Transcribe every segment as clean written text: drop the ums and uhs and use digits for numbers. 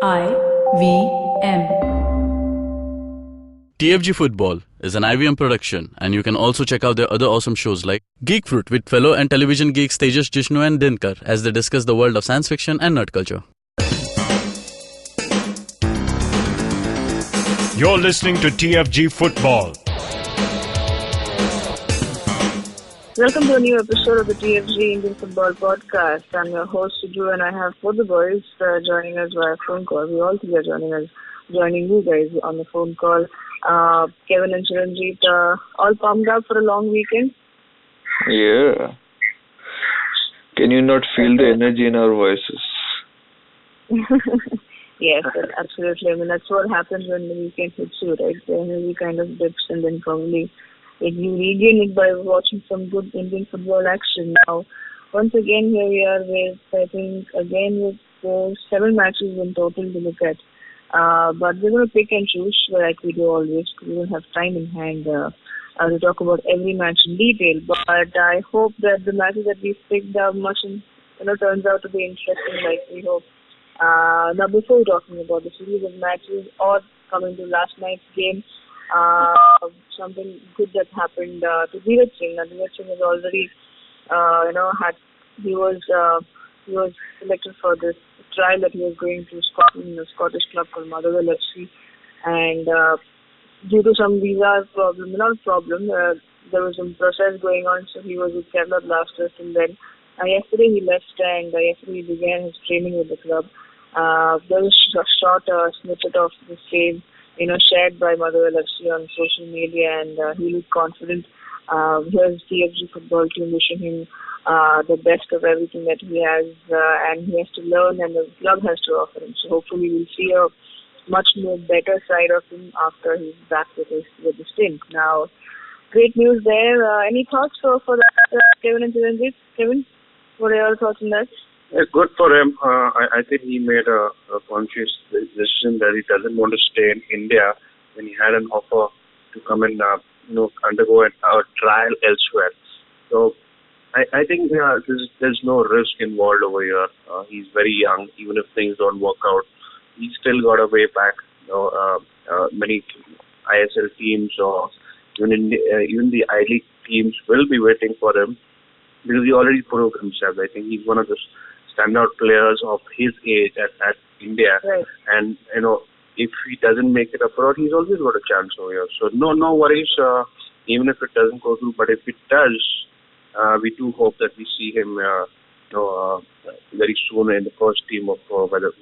IVM. TFG Football is an IVM production, and you can also check out their other awesome shows like Geek Fruit with fellow and television geeks Tejas, Jishnu and Dinkar as they discuss the world of science fiction and nerd culture. You're listening to TFG Football. Welcome to a new episode of the TFG Indian Football Podcast. I'm your host, Suju, and I have both the boys joining us via phone call. We all three are joining you guys on the phone call. Kevin and Chiranjeet, all pumped up for a long weekend? Yeah. Can you not feel the energy in our voices? Yes, absolutely. I mean, that's what happens when the weekend hits you, right? The energy kind of dips and then probably you regain it by watching some good Indian football action. Now, once again, here we are with, I think, again with 7 matches in total to look at. But we're going to pick and choose like we do always, because we don't have time in hand to talk about every match in detail. But I hope that the matches that we've picked up turns out to be interesting like we hope. Now, before talking about the series of matches or coming to last night's game, something good that happened to Dheeraj Singh. Now, Dheeraj Singh has already, he was selected for this trial that he was going to Scotland, a Scottish club called Maha-derby FC, and due to some visa problem, there was some process going on, so he was with Kerala Blasters, and then yesterday he left, and yesterday he began his training with the club. There was a short snippet of the same, shared by Maha-derby FC on social media, and he looked confident. Here's TFG football team wishing him the best of everything that he has, and he has to learn, and the club has to offer him. So hopefully we'll see a much more better side of him after he's back with the stint. Now, great news there. Any thoughts for that, Kevin and Chiranjeet? Kevin, what are your thoughts on that? Good for him. I think he made a conscious decision that he doesn't want to stay in India when he had an offer to come and undergo a trial elsewhere. So I think there's no risk involved over here. He's very young. Even if things don't work out, he's still got a way back. Many ISL teams or even the I-League teams will be waiting for him because he already proved himself. I think he's one of the standout players of his age at India. Right. And, if he doesn't make it abroad, he's always got a chance over here. So no worries, even if it doesn't go through. But if it does, we do hope that we see him very soon in the first team of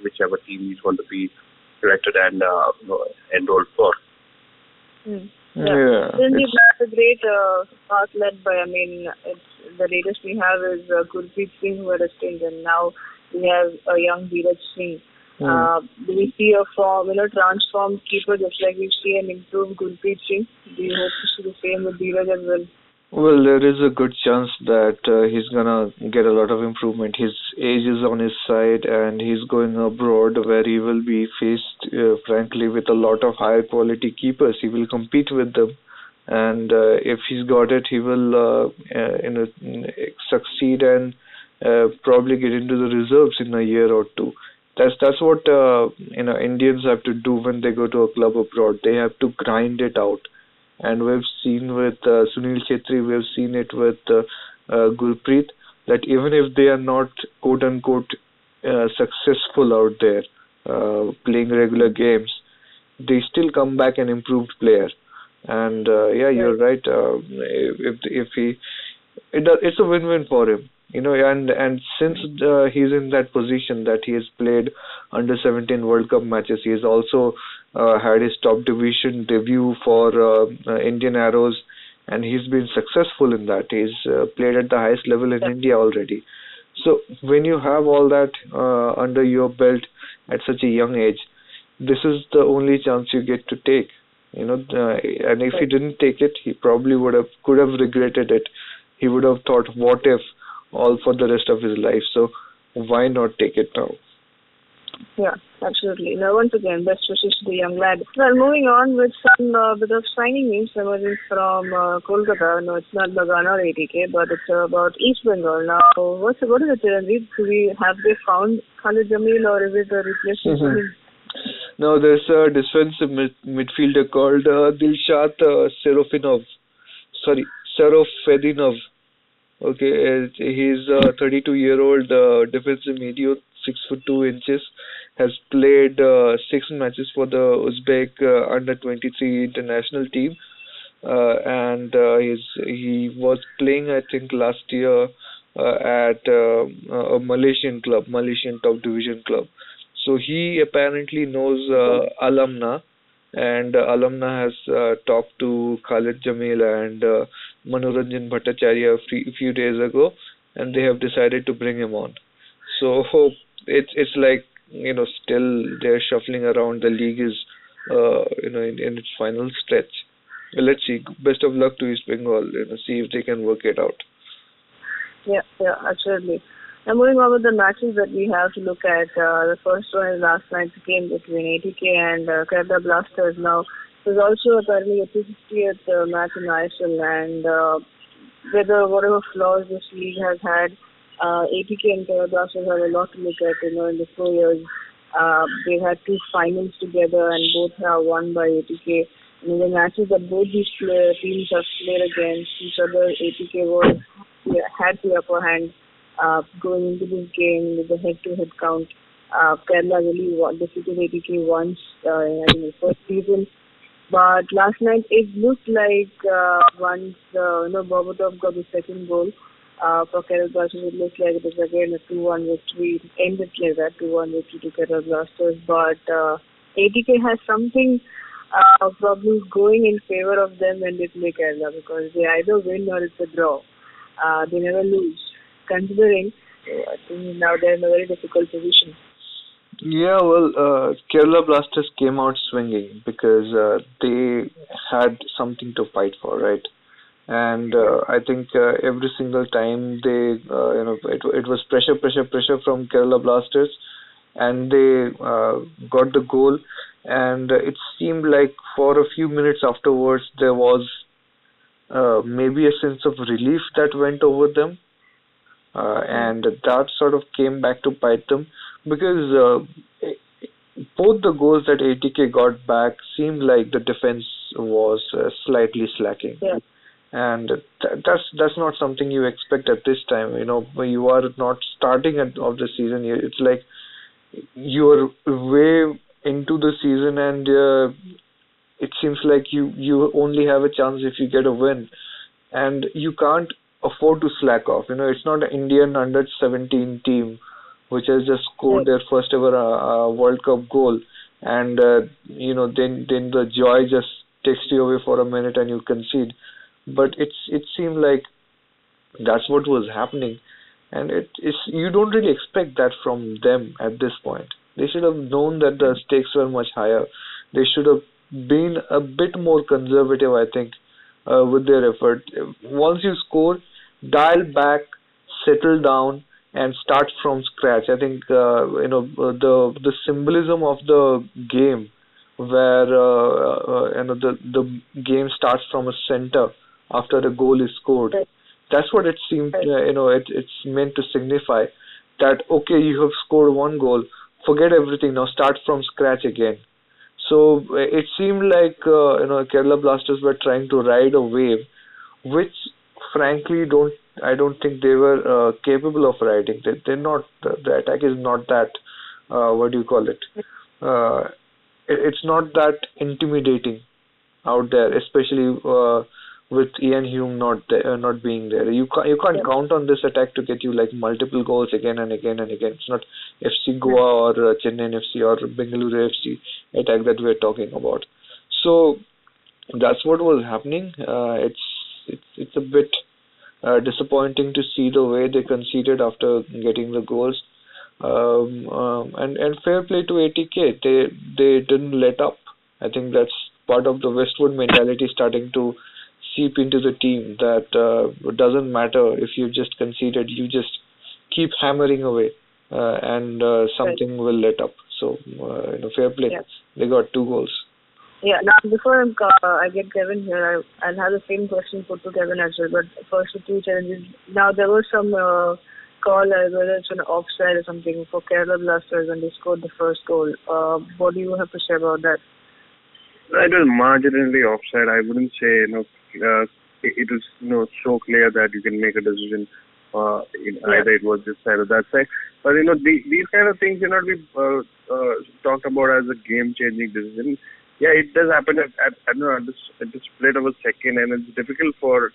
whichever team he's going to be selected and enrolled for. Yeah. It's a great path led by, the latest we have is Gurpreet Singh, who had a stint, and now we have a young Dheeraj Singh. Do we see a transformed keeper just like we see an improved Gurpreet Singh? Do you hope to see the same with Dheeraj as well? Well, there is a good chance that he's gonna get a lot of improvement. His age is on his side, and he's going abroad where he will be faced, frankly, with a lot of higher quality keepers. He will compete with them, and if he's got it, he will succeed and probably get into the reserves in a year or two. That's what Indians have to do when they go to a club abroad. They have to grind it out. And we've seen with Sunil Chhetri, we've seen it with Gurpreet, that even if they are not quote-unquote successful out there playing regular games, they still come back an improved player. And you're right. It's a win-win for him. And since he's in that position that he has played under 17 World Cup matches, he has also had his top division debut for Indian Arrows, and he's been successful in that. He's played at the highest level in India already. So when you have all that under your belt at such a young age, this is the only chance you get to take. And if he didn't take it, he probably could have regretted it. He would have thought, what if, all for the rest of his life. So why not take it now? Yeah, absolutely. Now, once again, best wishes to the young lad. Well, moving on with some bit of signing news emerging from Kolkata. No, it's not Bagana or ATK, but it's about East Bengal. Now, what is it, Chiranjeet? Have they found Khalid Jamil, or is it a replacement? Now there's a defensive midfielder called Dilshat Serofedinov. Okay, he's a 32-year-old defensive medium, 6'2" has played 6 matches for the Uzbek under-23 international team, and he was playing, I think, last year at a Malaysian top division club. So he apparently knows Alamna, and Alamna has talked to Khalid Jamil and Manoranjan Bhattacharya a few days ago, and they have decided to bring him on. So it's like, still they're shuffling around. The league is in its final stretch. Let's see. Best of luck to East Bengal. See if they can work it out. Yeah, absolutely. Now moving on with the matches that we have to look at. The first one is last night's game between ATK and Kerala Blasters. Now, there's also apparently a 250th match in ISL, and whatever flaws this league has had, ATK and Kerala Blasters have a lot to look at. In the 4 years, they've had 2 finals together, and both are won by ATK. In the matches that both these teams have played against each other, ATK had the upper hand. Going into this game with the head-to-head count, Kerala really defeated ATK once in the first season. But last night it looked like once Bobatov got the second goal for Kerala Blasters, it looked like it was again a 2-1 victory. It ended like that, 2-1 victory to Kerala Blasters. But ATK has something probably going in favor of them when they play Kerala, because they either win or it's a draw. They never lose. Considering, I think now they're in a very difficult position. Yeah, well, Kerala Blasters came out swinging because they had something to fight for, right? And I think every single time it was pressure from Kerala Blasters, and they got the goal. And it seemed like for a few minutes afterwards there was maybe a sense of relief that went over them. And that sort of came back to bite them, because both the goals that ATK got back seemed like the defense was slightly slacking. Yeah. And that's not something you expect at this time. When you are not starting of the season, it's like you're way into the season, and it seems like you only have a chance if you get a win, and you can't afford to slack off. It's not an Indian under-17 team which has just scored their first ever World Cup goal, and then the joy just takes you away for a minute and you concede. But it seemed like that's what was happening, and you don't really expect that from them at this point. They should have known that the stakes were much higher. They should have been a bit more conservative, I think, with their effort. Once you score, dial back, settle down, and start from scratch. I think the symbolism of the game, where the game starts from a center after a goal is scored. That's what it seemed. It's meant to signify that, okay, you have scored one goal, forget everything now, start from scratch again. So it seemed like Kerala Blasters were trying to ride a wave, which frankly I don't think they were capable of riding. They're not. The attack is not that. What do you call it? It's not that intimidating out there, especially with Ian Hume not being there. You can't count on this attack to get you like multiple goals again and again and again. It's not FC Goa or Chennaiyin FC or Bengaluru FC attack that we're talking about. So that's what was happening. It's a bit disappointing to see the way they conceded after getting the goals. And fair play to ATK. They didn't let up. I think that's part of the Westwood mentality starting to seep into the team, that it doesn't matter if you just conceded, you just keep hammering away, and something will let up. So fair play. Yeah. They got 2 goals. Yeah. Now before I get Kevin here, I'll have the same question put to Kevin as well. But first, the 2 challenges. Now there were some call, whether it's an offside or something for Kerala Blasters when they scored the first goal. What do you have to say about that? It was marginally offside. I wouldn't say, it was, so clear that you can make a decision. Either it was this side or that side. But, these kind of things cannot be talked about as a game-changing decision. Yeah, it does happen at the split of a second, and it's difficult for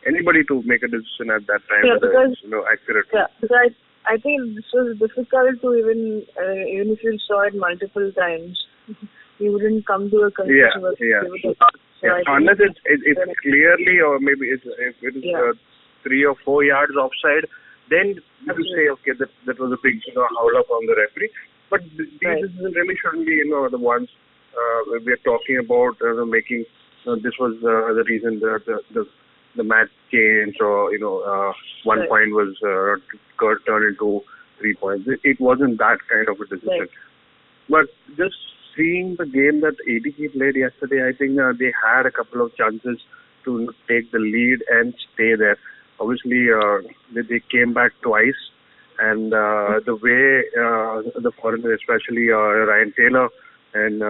anybody to make a decision at that time. Yeah, because, accurate. Yeah, because I think this was difficult to even if you saw it multiple times, you wouldn't come to a conclusion. Unless it's clearly, or maybe if it is 3 or 4 yards offside, then you say, okay, that was a big howl up on the referee. But these decisions really shouldn't be the ones we are talking about making. This was the reason the match changed, or 1 point was turned into 3 points. It wasn't that kind of a decision. But just seeing the game that ADK played yesterday, I think they had a couple of chances to take the lead and stay there. Obviously, they came back twice, and the way the foreigners, especially Ryan Taylor and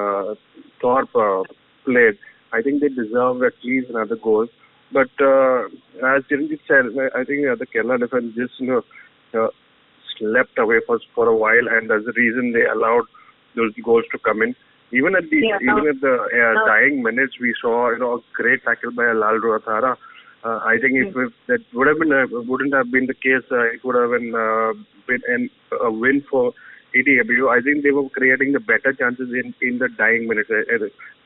Thorpe, played, I think they deserved at least another goal. But as Chiranjit said, I think the Kerala defense just slept away for a while, and that's the reason they allowed those goals to come in. Even at the dying minutes, we saw a great tackle by Lalru Athara. I think if that wouldn't have been the case, it would have been a win for ATW. I think they were creating the better chances in the dying minutes,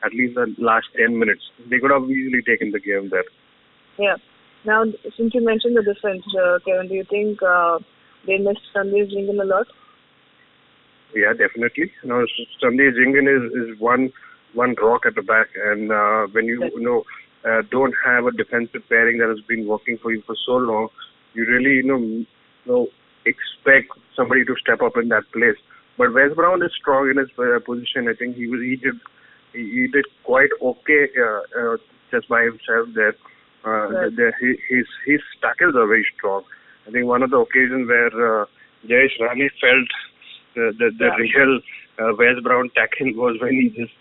at least the last 10 minutes. They could have easily taken the game there. Yeah. Now, since you mentioned the defense, Kevin, do you think they missed Sandeep Jingan a lot? Yeah, definitely. Sandeep Jingan is one rock at the back, and when you don't have a defensive pairing that has been working for you for so long, you really expect somebody to step up in that place. But Wes Brown is strong in his position. I think he did quite okay just by himself there. His tackles are very strong. I think one of the occasions where Jayesh Rani felt the real Wes Brown tackle was when he just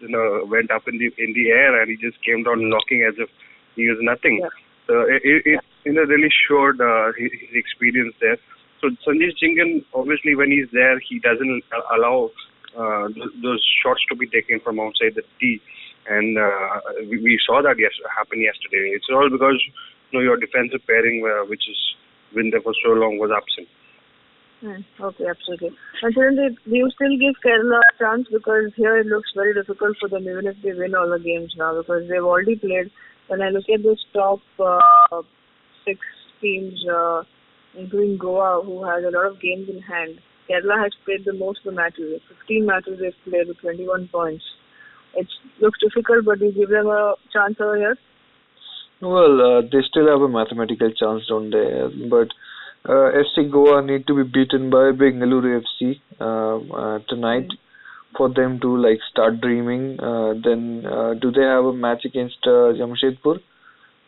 went up in the air and he just came down knocking as if he was nothing. Yeah. So it really showed his experience there. So Sandeep Jingan, obviously, when he's there, he doesn't allow those shots to be taken from outside the tee, and we saw that happen yesterday. It's all because your defensive pairing, which has been there for so long, was absent. Okay, absolutely. And do you still give Kerala a chance? Because here it looks very difficult for them, even if they win all the games now, because they've already played. When I look at this top 6 teams, including Goa, who has a lot of games in hand, Kerala has played the most of the matches. 15 matches they've played with 21 points. It looks difficult, but do you give them a chance over here? Well, they still have a mathematical chance, don't they? But FC Goa need to be beaten by Bengaluru FC tonight for them to start dreaming. Then do they have a match against Jamshedpur?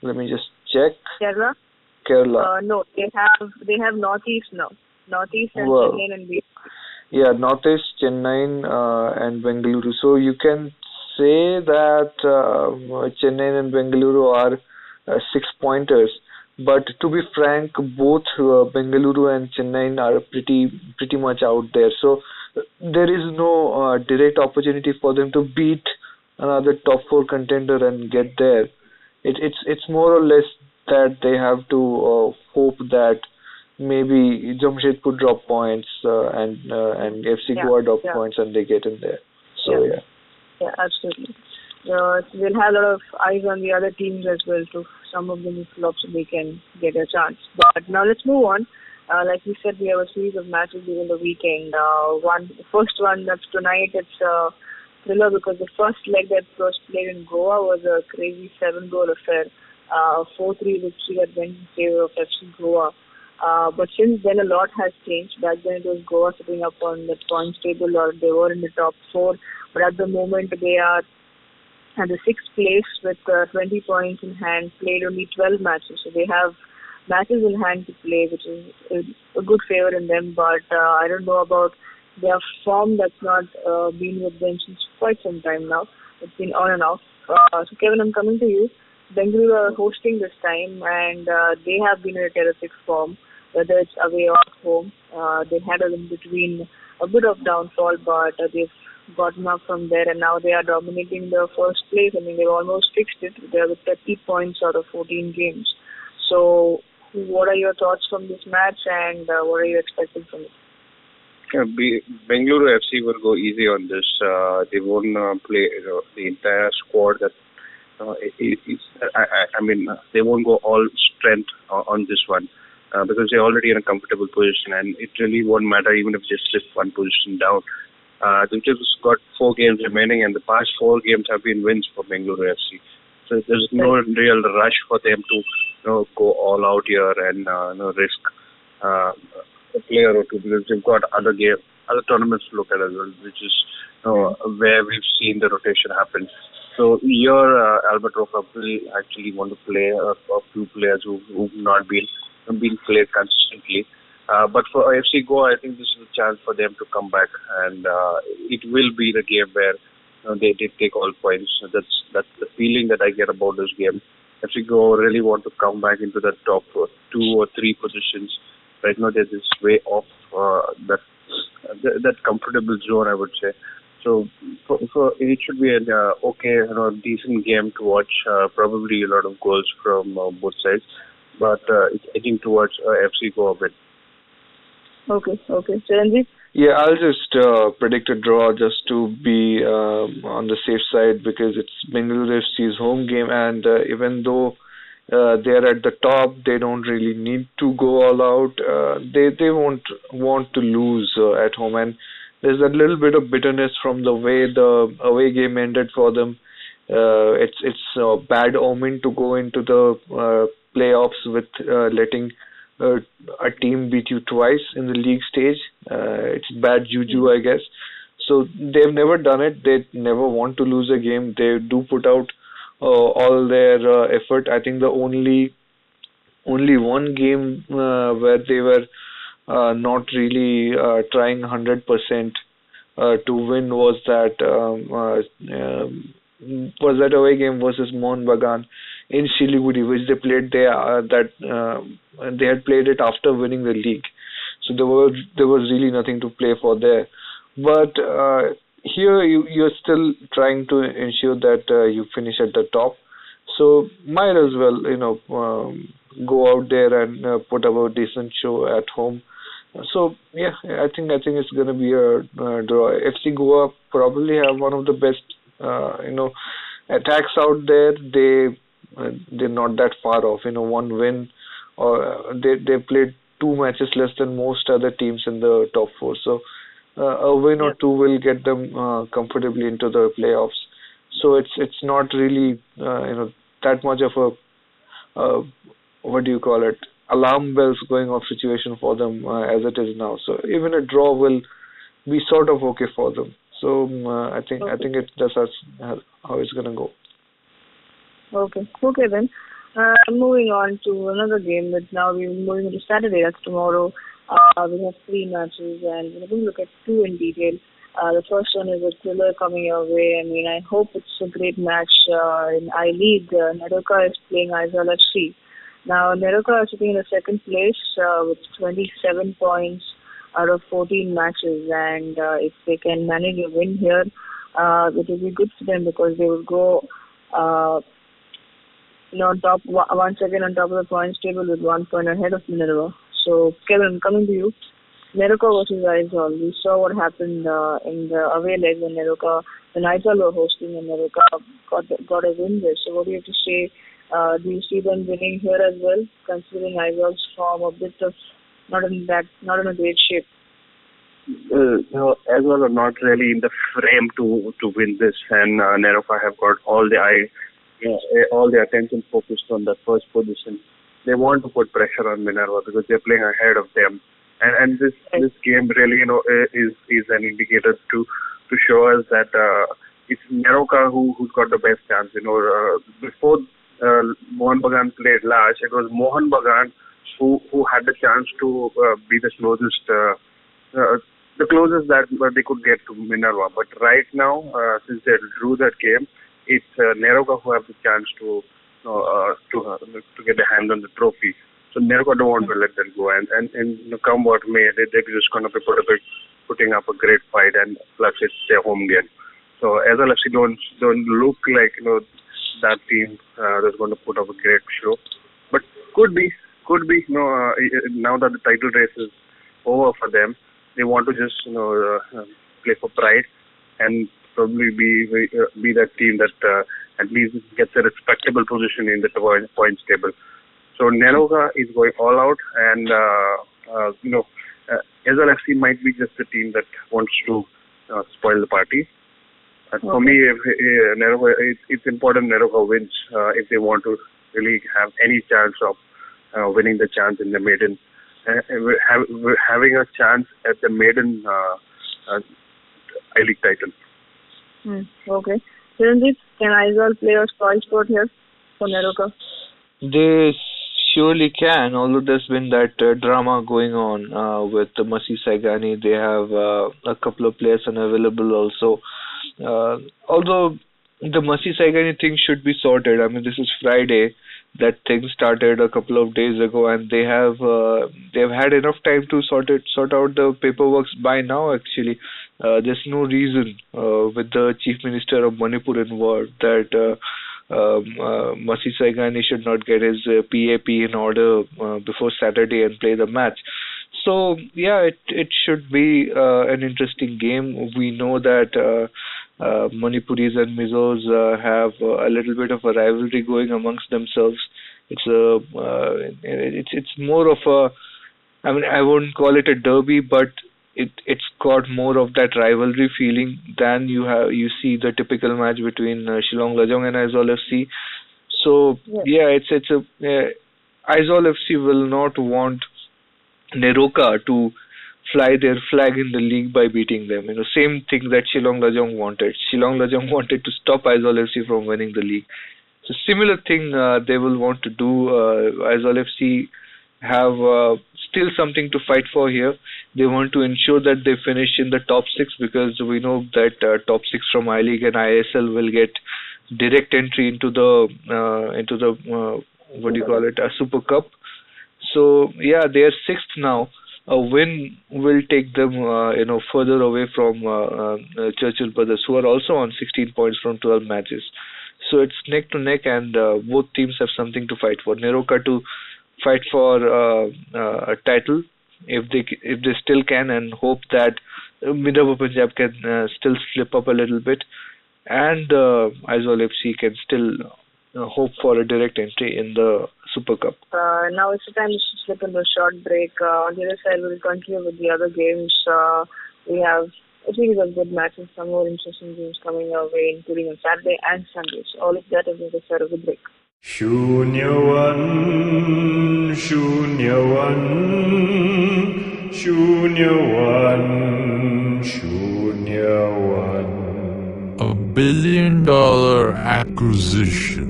Let me just check. Kerala. No, they have Northeast now. Northeast and Chennaiyin and Bengaluru. Yeah, Northeast, Chennaiyin and Bengaluru. So you can say that Chennaiyin and Bengaluru are 6-pointers. But to be frank, both Bengaluru and Chennaiyin are pretty much out there. So there is no direct opportunity for them to beat another top 4 contender and get there. It's more or less that they have to hope that maybe Jamshedpur drop points and FC Goa drop points and they get in there. So yeah, absolutely. They'll have a lot of eyes on the other teams as well. So some of them flop, so they can get a chance. But now let's move on. Like we said, we have a series of matches during the weekend. The first one that's tonight. It's thriller because the first leg that was played in Goa was a crazy 7-goal affair. 4-3 victory that went in favor of FC Goa. But since then, a lot has changed. Back then, it was Goa sitting up on the points table, or they were in the top 4. But at the moment, they are at the 6th place with 20 points in hand, played only 12 matches. So they have matches in hand to play, which is a good favor in them. But I don't know about their form that's not been with them since quite some time now. It's been on and off. So Kevin, I'm coming to you. Bengaluru are hosting this time, and they have been in a terrific form, whether it's away or at home. They had in between a bit of downfall, but they've gotten up from there, and now they are dominating the first place. I mean, they've almost fixed it. They're with 30 points out of 14 games. So, what are your thoughts from this match, and what are you expecting from it? Bengaluru FC will go easy on this. They won't play the entire squad. That I mean, they won't go all strength on this one because they're already in a comfortable position, and it really won't matter even if they slip one position down. They've just got 4 games remaining, and the past 4 games have been wins for Bengaluru FC. So there's no real rush for them to go all out here and risk a player or two, because they've got other tournaments to look at as well, which is where we've seen the rotation happen. So here, Albert Roca will actually want to play a few players who've not been played consistently. But for FC Goa, I think this is a chance for them to come back, and it will be the game where they take all points. That's the feeling that I get about this game. FC Goa really want to come back into the top 2 or 3 positions. Right now, they're just way off that comfortable zone, I would say. So it should be an decent game to watch. Probably a lot of goals from both sides, but it's edging towards FC Goa win. Okay. Chiranjeev? Yeah, I'll just predict a draw just to be on the safe side, because it's Bengaluru FC's home game, and even though they're at the top, they don't really need to go all out. They won't want to lose at home, and there's a little bit of bitterness from the way the away game ended for them. It's a bad omen to go into the playoffs with letting a team beat you twice in the league stage. It's bad juju, I guess. So they've never done it. They never want to lose a game. They do put out all their effort. I think the only one game where they were not really trying 100% to win was that away game versus Mohun Bagan in Siliguri, which they played there. They had played it after winning the league, so there was really nothing to play for there. But here you're still trying to ensure that you finish at the top, so might as well go out there and put up a decent show at home. So yeah, I think it's going to be a draw. FC Goa probably have one of the best attacks out there. They're not that far off. One win, or they played 2 matches less than most other teams in the top 4. So a win or 2 will get them comfortably into the playoffs. So it's not really that much of a what do you call it, alarm bells going off situation for them as it is now. So even a draw will be sort of okay for them. So I think that's how it's gonna go. Okay then. Moving on to another game that now we're moving into Saturday. That's tomorrow. We have 3 matches, and we're going to look at 2 in detail. The first one is a thriller coming your way. I mean, I hope it's a great match in I-League. NEROCA is playing Aizawl FC. Now, NEROCA is sitting in the second place with 27 points out of 14 matches, and if they can manage a win here, it will be good for them, because they will go top once again on top of the points table with 1 point ahead of Minerva. So, Kevin, coming to you. NEROCA versus Aizawl. We saw what happened in the away leg when Aizawl were hosting, and NEROCA got a win there. So what do you have to say? Do you see them winning here as well, considering Aizawl's form a bit of not in a great shape? Aizawl are not really in the frame to win this, and NEROCA have got all the attention focused on the first position. They want to put pressure on Minerva because they're playing ahead of them. And this game really, is an indicator to show us that it's NEROCA who's got the best chance. Before Mohun Bagan played last, it was Mohun Bagan who had the chance to be the closest that they could get to Minerva. But right now, since they drew that game, it's NEROCA who have the chance to get a hand on the trophy. So NEROCA don't want to let them go, and come what may, they're just going to be putting up a great fight, and plus it's their home game. So Aizawl FC don't look like that team that's going to put up a great show, but could be now that the title race is over for them, they want to just play for pride and probably be that team that at least gets a respectable position in the points table. So NEROCA is going all out, and Aizawl FC might be just the team that wants to spoil the party. For me, it's important NEROCA wins if they want to really have any chance of winning the chance in the maiden, having a chance at the maiden I-League title. Okay. Chiranjeev, can Aizawl play a spoil sport here for NEROCA? They surely can, although there's been that drama going on with Masi Saigani. They have a couple of players unavailable also. Although the Masi Saigani thing should be sorted. I mean, this is Friday. That thing started a couple of days ago, and they've had enough time to sort out the paperwork by now. Actually, there's no reason with the Chief Minister of Manipur involved that Masi Saigani should not get his PAP in order before Saturday and play the match. So yeah, it should be an interesting game. We know that Manipuris and Mizos have a little bit of a rivalry going amongst themselves. It's more of a, I mean, I wouldn't call it a derby, but it's got more of that rivalry feeling than you see the typical match between Shillong Lajong and Aizawl FC. So yeah, Aizawl FC will not want NEROCA to fly their flag in the league by beating them. Same thing that Shillong Lajong wanted. Shillong Lajong wanted to stop Aizawl FC from winning the league. So similar thing they will want to do. Aizawl FC have still something to fight for here. They want to ensure that they finish in the top 6, because we know that top 6 from I-League and ISL will get direct entry into the Super Cup. So yeah, they are 6th now. A win will take them further away from Churchill Brothers, who are also on 16 points from 12 matches. So it's neck to neck, and both teams have something to fight for. NEROCA to fight for a title if they still can, and hope that Minerva Punjab can still slip up a little bit, and Aizawl FC can still hope for a direct entry in the Super Cup. Now it's the time to slip into a short break. On the other side, we'll continue with the other games. We have a series of good matches, some more interesting games coming our way, including on Saturday and Sunday. So all of that is at the start of the break. Shunyawan, Shunyawan, Shunyawan, Shunyawan. $1 billion acquisition.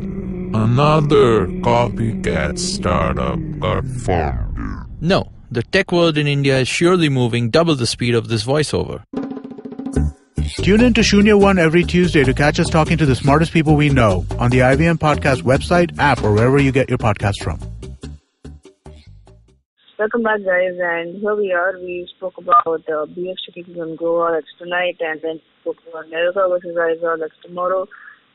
Another copycat startup got formed. No, the tech world in India is surely moving double the speed of this voiceover. Tune in to Shunya One every Tuesday to catch us talking to the smartest people we know on the IVM Podcast website, app, or wherever you get your podcasts from. Welcome back, guys, and here we are. We spoke about BFC taking on Goa, that's tonight, and then spoke about NEROCA versus Aizawl, that's tomorrow.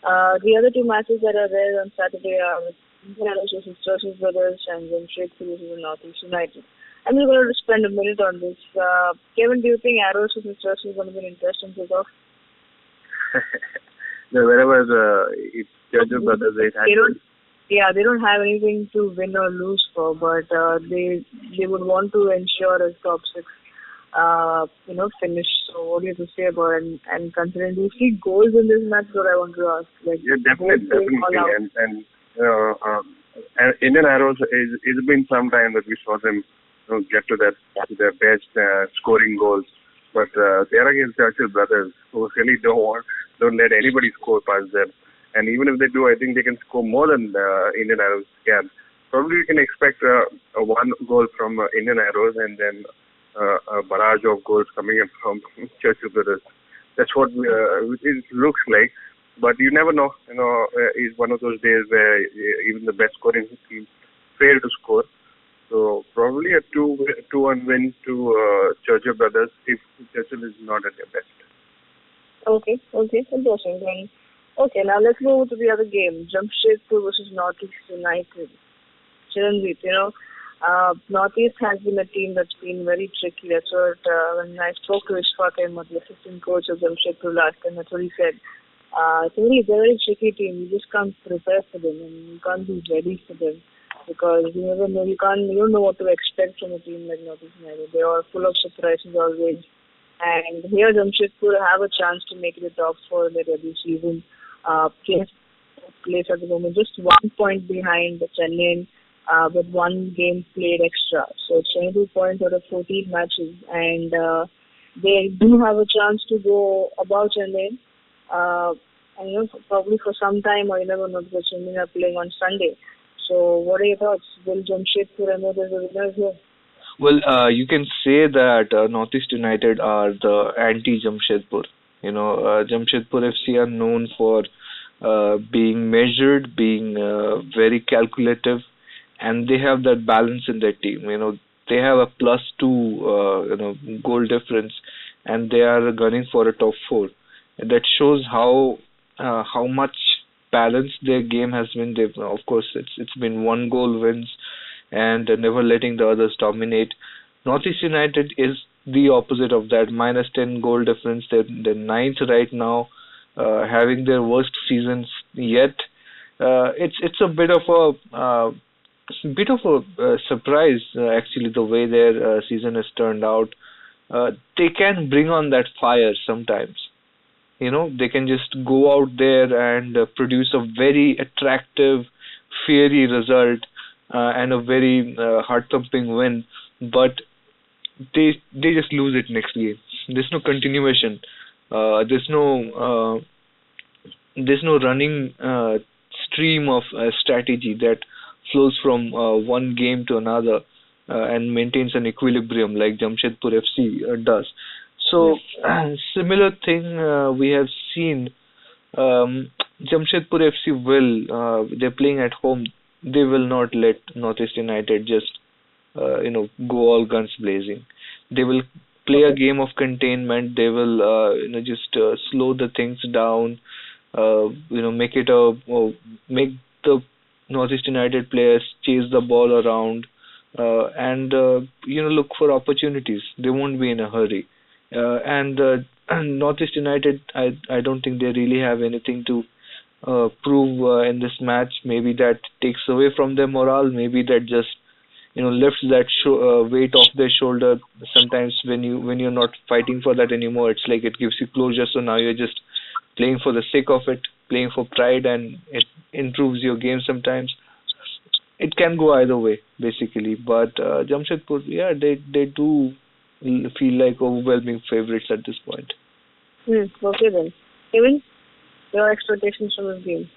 The other two matches that are there on Saturday are with Minerva versus Churchill Brothers and Jamshedpur versus Northeast United. I'm just going to spend a minute on this. Kevin, do you think Arrows versus Churchill is going to be an interesting kickoff? Wherever it's Churchill Brothers, they don't have anything to win or lose for, but they would want to ensure a top 6 finish. So what do you have to say about it? And considering, do you see goals in this match? What I want to ask. Definitely. And Indian Arrows, it's been some time that we saw them get to their best scoring goals. But they're against Churchill Brothers, who really don't let anybody score past them. And even if they do, I think they can score more than Indian Arrows can. probably we can expect a one goal from Indian Arrows and then a barrage of goals coming in from Churchill Brothers. That's what it looks like. But you never know. It's one of those days where even the best scoring teams fail to score. So probably a 2-1 win to Churchill Brothers if Churchill is not at their best. Okay, interesting. Then, okay, now let's move to the other game. Jamshedpur versus Northeast United. Chiranjeev, Northeast has been a team that's been very tricky. That's what when I spoke to Ishfaq Ahmed, the assistant coach of Jamshedpur last time, that's what he said. They're a very tricky team. You just can't prepare for them and you can't be ready for them because you never know. You don't know what to expect from a team like Northeast United. They are full of surprises always. And here Jamshedpur have a chance to make the top 4 in their debut season. Place at the moment, just 1 point behind the Chennaiyin with 1 game played extra. So 22 points out of 14 matches. And they do have a chance to go above Chennaiyin. Probably for some time, or you never know, because Chennaiyin are playing on Sunday. So what are your thoughts? Will Jamshedpur emerge as the winners here? Well, you can say that Northeast United are the anti-Jamshedpur. Jamshedpur FC are known for being measured, being very calculative, and they have that balance in their team. They have a +2, goal difference, and they are gunning for a top 4. That shows how much balanced their game has been. Of course, it's been 1 goal wins and never letting the others dominate. Northeast United is the opposite of that, -10 goal difference. They're 9th right now, having their worst seasons yet. It's a bit of a surprise actually the way their season has turned out. They can bring on that fire sometimes. They can just go out there and produce a very attractive, fiery result and a very heart-thumping win, but they just lose it next game. There's no continuation. There's no running stream of strategy that flows from one game to another and maintains an equilibrium like Jamshedpur FC does. So, similar thing we have seen. Jamshedpur FC they're playing at home. They will not let Northeast United just, go all guns blazing. They will play a game of containment. They will, just slow the things down. Make the Northeast United players chase the ball around, and look for opportunities. They won't be in a hurry. And Northeast United, I don't think they really have anything to prove in this match. Maybe that takes away from their morale. Maybe that just lifts that weight off their shoulder. Sometimes when you're not fighting for that anymore, it's like it gives you closure. So now you're just playing for the sake of it, playing for pride, and it improves your game sometimes. It can go either way, basically. But Jamshedpur, they do feel like overwhelming favorites at this point. Okay then. Kevin, your expectations from this game?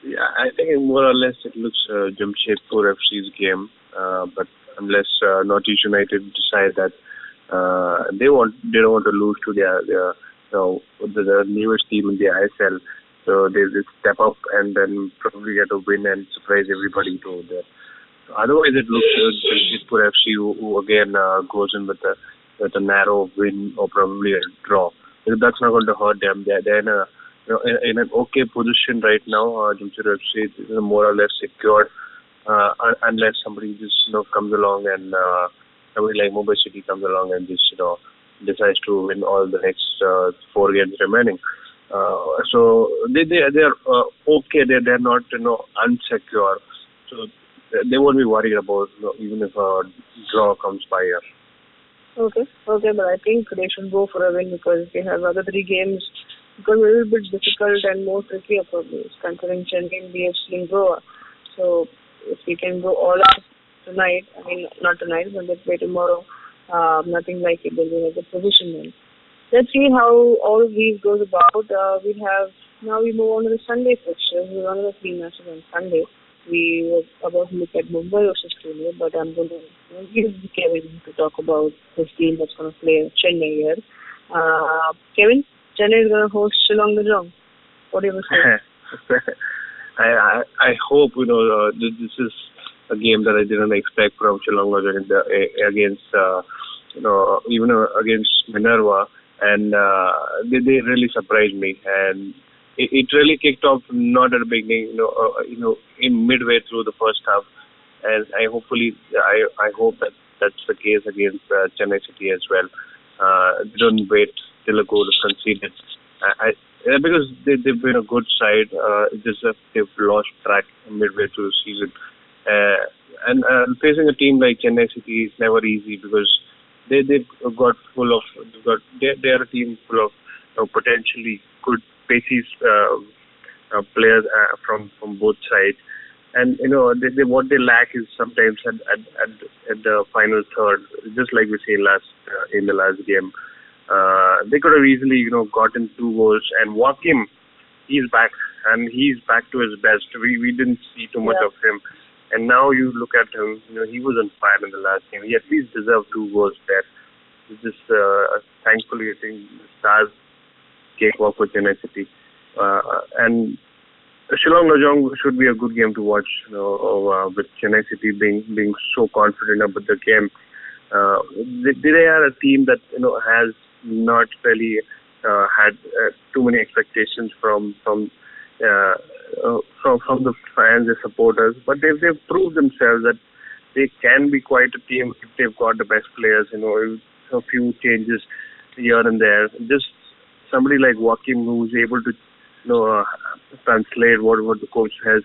Yeah, I think more or less it looks Jamshedpur FC's game. But unless Northeast United decide that they don't want to lose to the newest team in the ISL, so they step up and then probably get a win and surprise everybody to there. Otherwise, it looks Jamshedpur FC who again goes in with a narrow win or probably a draw. That's not going to hurt them. They're in an okay position right now. Jamshedpur FC is more or less secured, unless somebody just comes along and somebody like Mumbai City comes along and just decides to win all the next 4 games remaining. So they're okay. They're not unsecure. So they won't be worried about even if a draw comes by here. Okay, but I think they should go for a win because they have other 3 games become a little bit difficult and more trickier for me, considering Chennaiyin FC in Goa. So if we can go all out tonight, I mean not tonight, but let's play tomorrow, nothing like it, they'll be in a good position then. Let's see how all of these goes about. We move on to the Sunday fixtures. We have another 3 matches on Sunday. we were about to look at Mumbai versus Pune, but I'm going to give Kevin to talk about his team that's going to play Chennai here. Kevin, Chennai is going to host Shillong Lajong. What do you say? I hope this is a game that I didn't expect from Shillong Lajong against even against Minerva, and they really surprised me, and it really kicked off not at the beginning, in midway through the first half, and I hope that that's the case against Chennai City as well. They don't wait till a goal is conceded. Because they've been a good side, just that they've lost track midway through the season. And facing a team like Chennai City is never easy because they're a team full of potentially good paces players from both sides. And what they lack is sometimes at the final third, just like we see in the last game. They could have easily, gotten 2 goals. And Joachim, he's back, and he's back to his best. We didn't see too much of him, and now you look at him. He was on fire in the last game. He at least deserved 2 goals there. Just thankfully, I think the stars came off for Chennai City, and Shillong Lajong should be a good game to watch. With Chennai City being so confident about the game. They are a team that has not really had too many expectations from the fans and supporters, but they've proved themselves that they can be quite a team if they've got the best players. A few changes here and there. Just somebody like Joachim who's able to translate what the coach has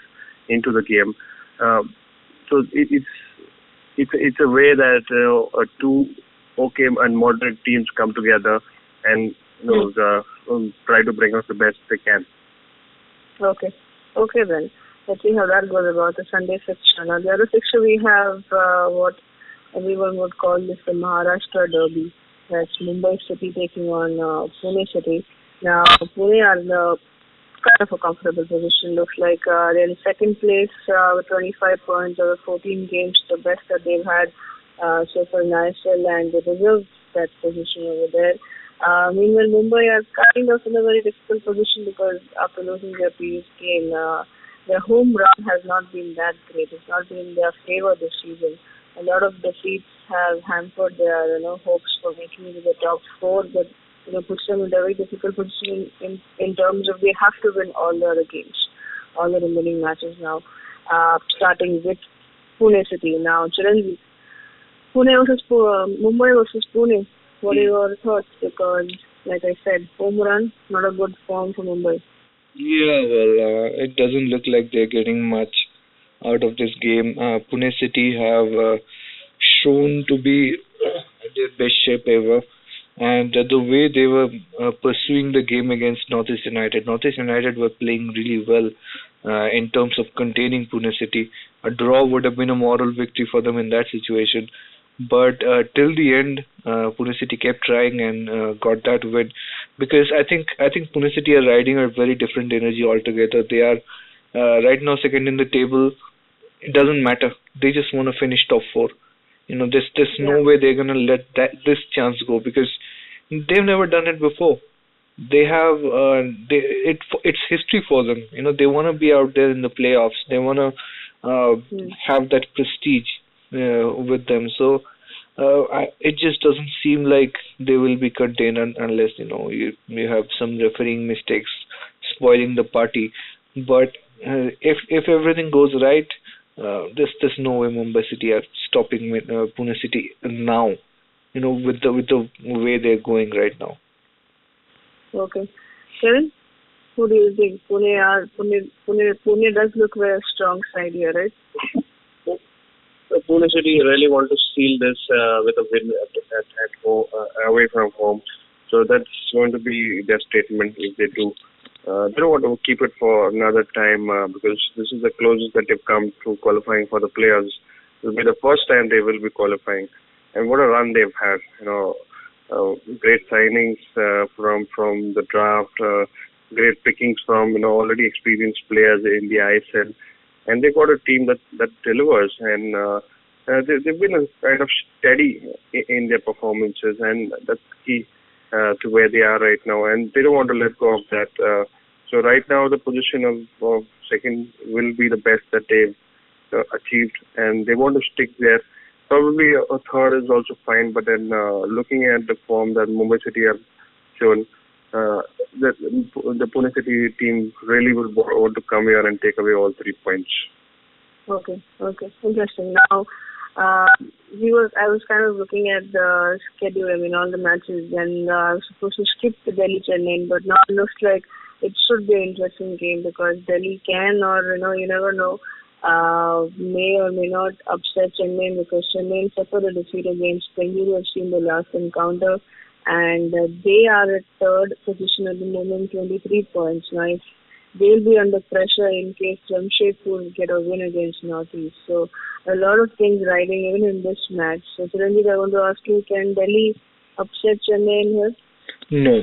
into the game. So it's a way that 2 okay and moderate teams come together and try to bring out the best they can. Okay then. Let's see how that goes about the Sunday fixture. Now the other fixture we have what everyone would call this the Maharashtra derby. That's Mumbai City taking on Pune City. Now Pune are in kind of a comfortable position. Looks like they're in second place with 25 points over 14 games, the best that they've had so far in ISL, and they deserve that position over there. Meanwhile, Mumbai are kind of in a very difficult position because after losing their previous game, their home run has not been that great. It's not been in their favor this season. A lot of defeats have hampered their hopes for making it to the top 4, but puts them in a very difficult position in terms of they have to win all the other games, all the remaining matches now, starting with Pune City. Now, Chiranjeev, Mumbai versus Pune, what are your thoughts? Because, like I said, home run, not a good form for Mumbai. Yeah, well, it doesn't look like they're getting much out of this game. Pune City have shown to be in their best shape ever. And the way they were pursuing the game against Northeast United were playing really well in terms of containing Pune City. A draw would have been a moral victory for them in that situation. But till the end, Pune City kept trying and got that win. Because I think Pune City are riding a very different energy altogether. They are right now second in the table. It doesn't matter. They just want to finish top 4. There's no way they're gonna let this chance go because they've never done it before. They have it's history for them. They want to be out there in the playoffs. They want to have that prestige with them. So it just doesn't seem like they will be contained unless you have some refereeing mistakes spoiling the party. But if everything goes right. There's no way Mumbai City are stopping Pune City now, with the way they're going right now. Okay, Kevin, who do you think? Pune does look very strong side here, right? Pune City really want to seal this with a win at home, away from home. So that's going to be their statement if they do. They don't want to keep it for another time because this is the closest that they've come to qualifying for the playoffs. It will be the first time they will be qualifying, and what a run they've had! Great signings from the draft, great pickings from already experienced players in the ISL, and they got a team that delivers, and they've been kind of steady in their performances, and that's key to where they are right now, and they don't want to let go of that. So right now, the position of second will be the best that they've achieved, and they want to stick there. Probably a third is also fine, but then looking at the form that Mumbai City have shown, the Pune City team really would want to come here and take away all 3 points. Okay, interesting. Now, I was kind of looking at the schedule, all the matches, and I was supposed to skip the Delhi Chennaiyin, but now it looks like it should be an interesting game because Delhi can, or you never know, may or may not upset Chennaiyin because Chennaiyin suffered a defeat against Bengaluru FC in the last encounter, and they are at third position at the moment, 23 points. Now, if they'll be under pressure in case Jamshedpur get a win against Northeast. So a lot of things riding even in this match. So Chiranjeev, I want to ask you, can Delhi upset Chennaiyin No.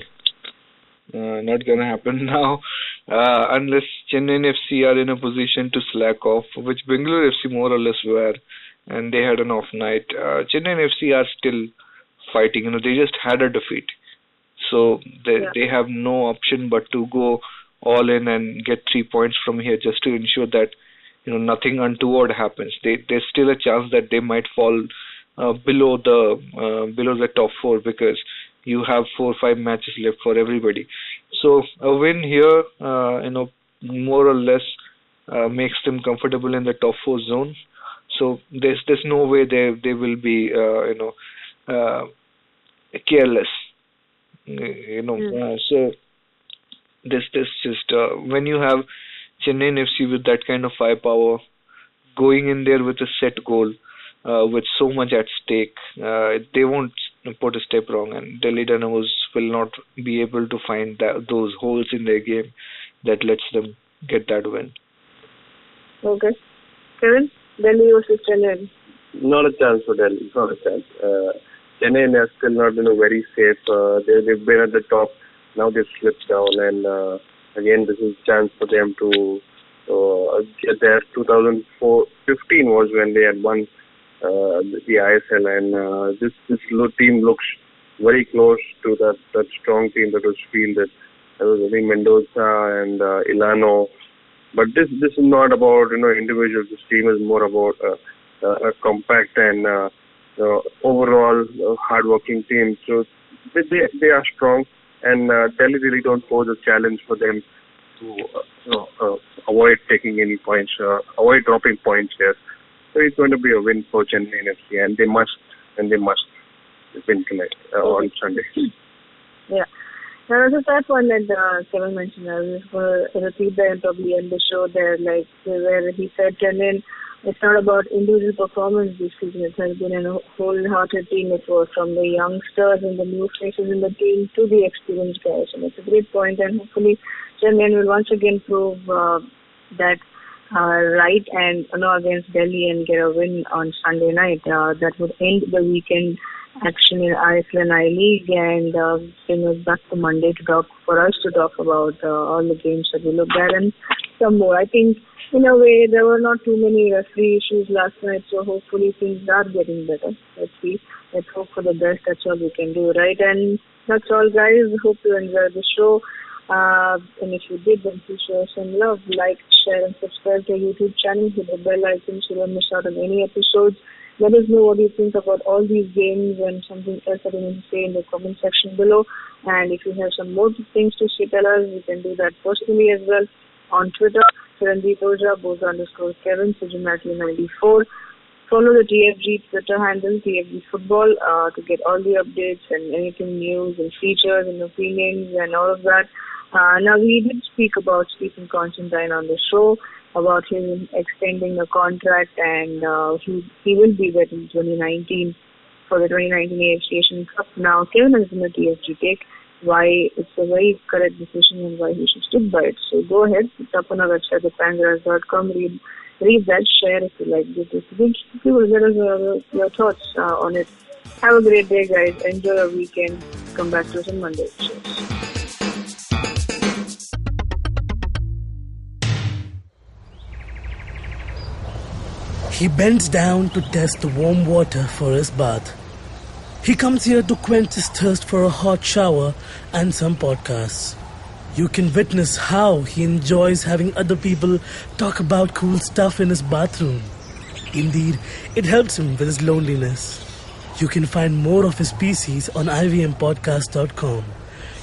here? Not going to happen now unless Chennaiyin FC are in a position to slack off, which Bengaluru FC more or less were, and they had an off night. Chennaiyin FC are still fighting. They just had a defeat. So they have no option but to go all in and get 3 points from here just to ensure that nothing untoward happens. There's still a chance that they might fall below the top 4 because you have 4 or 5 matches left for everybody. So a win here, more or less makes them comfortable in the top 4 zone. So there's no way they will be careless. So this just when you have Chennaiyin FC with that kind of firepower, going in there with a set goal, with so much at stake, they won't put a step wrong, and Delhi Dynamos will not be able to find those holes in their game that lets them get that win. Okay. Kevin, Delhi versus Chennaiyin? Not a chance for Delhi, not a chance. Chennaiyin has still not been very safe. They've been at the top. Now they've slipped down, and again, this is a chance for them to get there. 2015 was when they had won the ISL, and this team looks very close to that strong team that was fielded. There was Mendoza and Ilano, but this is not about individuals. This team is more about a compact and overall hard-working team. So they are strong. And Delhi really don't pose a challenge for them to avoid taking any points, avoid dropping points here. So it's going to be a win for Chennaiyin FC, and they must win tonight on Sunday. Yeah. Now, there's that one that Kevin mentioned. I was just going to repeat that and probably end the show there, where he said Chennaiyin, it's not about individual performance this season. It has been a wholehearted team effort from the youngsters and the new faces in the team to the experienced guys. And it's a great point, and hopefully Chennaiyin will once again prove that right and against Delhi and get a win on Sunday night. That would end the weekend action in ISL and I-League and bring us back to Monday for us to talk about all the games that we looked at and some more. I think in a way there were not too many referee issues last night, so hopefully things are getting better. Let's see. Let's hope for the best. That's all we can do, right? And that's all, guys. Hope you enjoyed the show. And if you did, then please show some love. Like, share, and subscribe to our YouTube channel. Hit the bell icon so you don't miss out on any episodes. Let us know what you think about all these games and something else that you want to say in the comment section below. And if you have some more things to say, tell us. You can do that personally as well on Twitter. Chiranjeev Oja, Boza_Kevin, Sujimatthew94. Follow the TFG Twitter handle, TFG Football, to get all the updates and anything news and features and opinions and all of that. Now, we did speak about Stephen Constantine on the show, about him extending the contract, and he will be there in 2019 for the 2019 AFC Asian Cup. Now, Kevin has been a TFG take why it's a very correct decision and why he should stick by it. So go ahead, it's up on our website, thefangarage.com. Read that, share if you like this. People let us your thoughts on it. Have a great day, guys. Enjoy your weekend. Come back to us on Monday. Cheers. He bends down to test the warm water for his bath. He comes here to quench his thirst for a hot shower and some podcasts. You can witness how he enjoys having other people talk about cool stuff in his bathroom. Indeed, it helps him with his loneliness. You can find more of his pieces on ivmpodcast.com,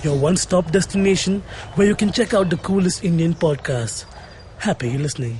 your one-stop destination where you can check out the coolest Indian podcasts. Happy listening.